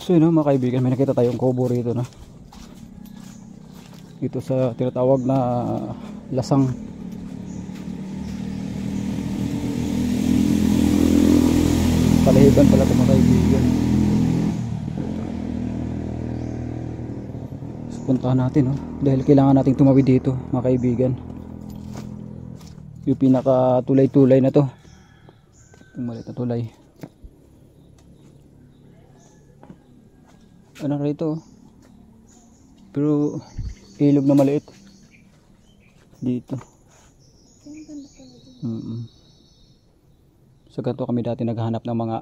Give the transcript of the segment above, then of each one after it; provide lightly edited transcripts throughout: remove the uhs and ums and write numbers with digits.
So yun mga kaibigan, may nakita tayong kubo rito na. Dito sa tinatawag na lasang. Palahiban pala ito mga kaibigan. So, puntahan natin dahil kailangan nating tumawid dito mga kaibigan. Yung pinaka tulay-tulay na to. Yung maliit na tulay. Ano rito? Pero ilog na maliit dito. So ganito kami dati naghahanap ng mga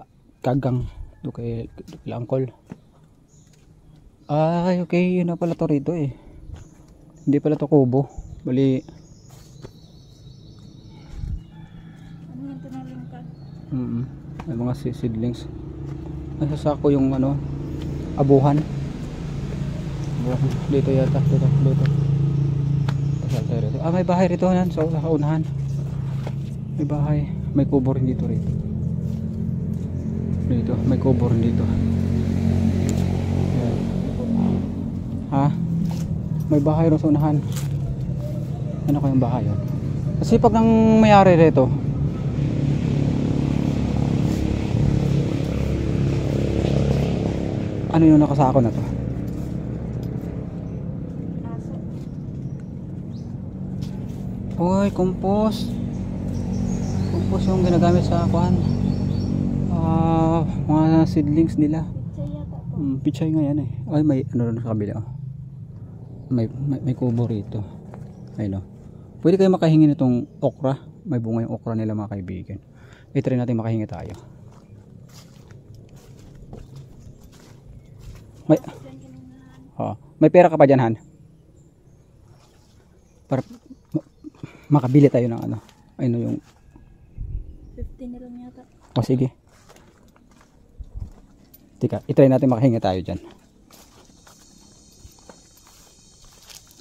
kagang do kay Angkol. Ay okay, yun na pala to rito eh. Hindi pala to kubo. Bali may mga seedlings. Nasa sako yung abuhan. Dito yata, dito. May bahay rito yan, so nakaunahan. May bahay, may kubo rin dito rito. Dito, may kubo rin dito. Yan. Ha? May bahay rin sa unahan. Ano kayong bahay yan? Kasi pag nang mayari rito, ano yung nakasako na to? Uy, compost. Compost yung ginagamit sa kuhan. Mga seedlings nila. Pichay nga yan eh. Ay, may ano sa kabila. May kubo rito. Ayun. Pwede kayo makahingi nitong okra. May bunga yung okra nila mga kaibigan. I-try natin makahingi tayo. May pera ka pa dyan, Han? Para makabili tayo ng ano yung 50 na lang yata. O sige. Tika, itry natin makahinga tayo dyan.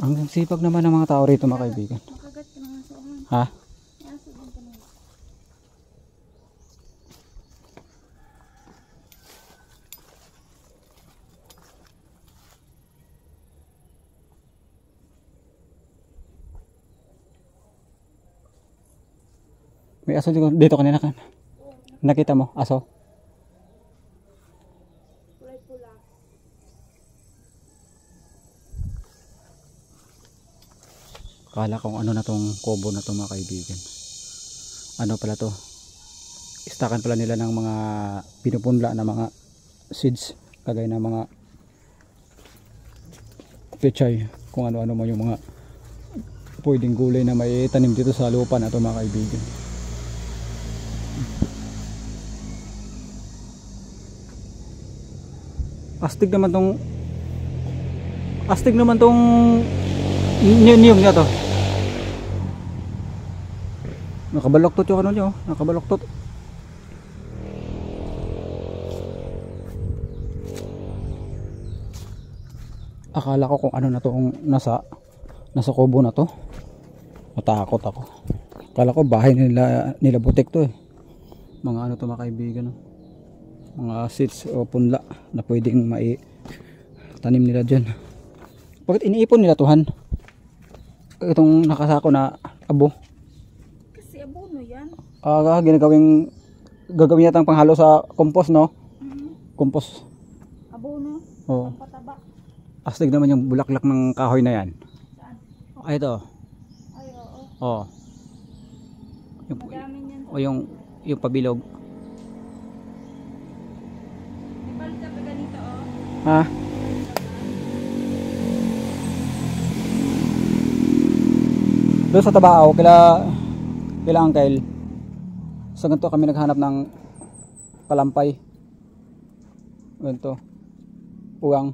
Ang sipag naman ng mga tao rito mga kaibigan. Makagat ka ng aso, Han. Ha? May aso din ka na. May aso dito kanina kan. Nakita mo aso? Kulay pula. Kala kong ano na tong kubo na to mga kaibigan. Ano pala to? Istakan pala nila ng mga pinupunla na mga seeds. Kagaya ng mga pechay. Kung ano-ano mo yung mga pwedeng gulay na may tanim dito sa lupa na to mga kaibigan. Astig naman tong niyong niya to. Nakabaloktot yung ano nyo, nakabaloktot. Akala ko kung ano na to nasa kubo na to. Natakot ako. Akala ko bahay nila butik to eh. Mga ano to mga kaibigan. Mga seeds o punla na pwedeng tanim nila dyan. Bakit iniipon nila tuhan? Itong nakasako na abo. Kasi abono yan. Gagawin yatang panghalo sa compost no? Compost. Abono. Oo. Pataba. Astig naman yung bulaklak ng kahoy na yan. Saan? Ay ito. Ay oo. Oo. Madami yan. O yung pabilog. May balik ka pa ganito Ha? Doon sa Tabao, kila Uncle. Sa ganito kami naghanap ng palampay. Ganito. Uwang.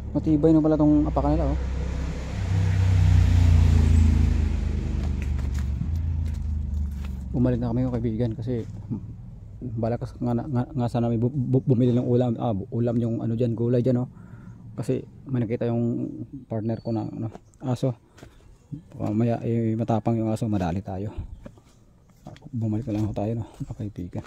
Matibay na pala itong apakan nila Bumalik na kami yung kaibigan kasi balakas nga sana may bumili ng ulam yung ano dyan, gulay dyan kasi may nakita yung partner ko na aso. Mamaya matapang yung aso, madali tayo. Bumalik na lang ako tayo no, mga kaibigan.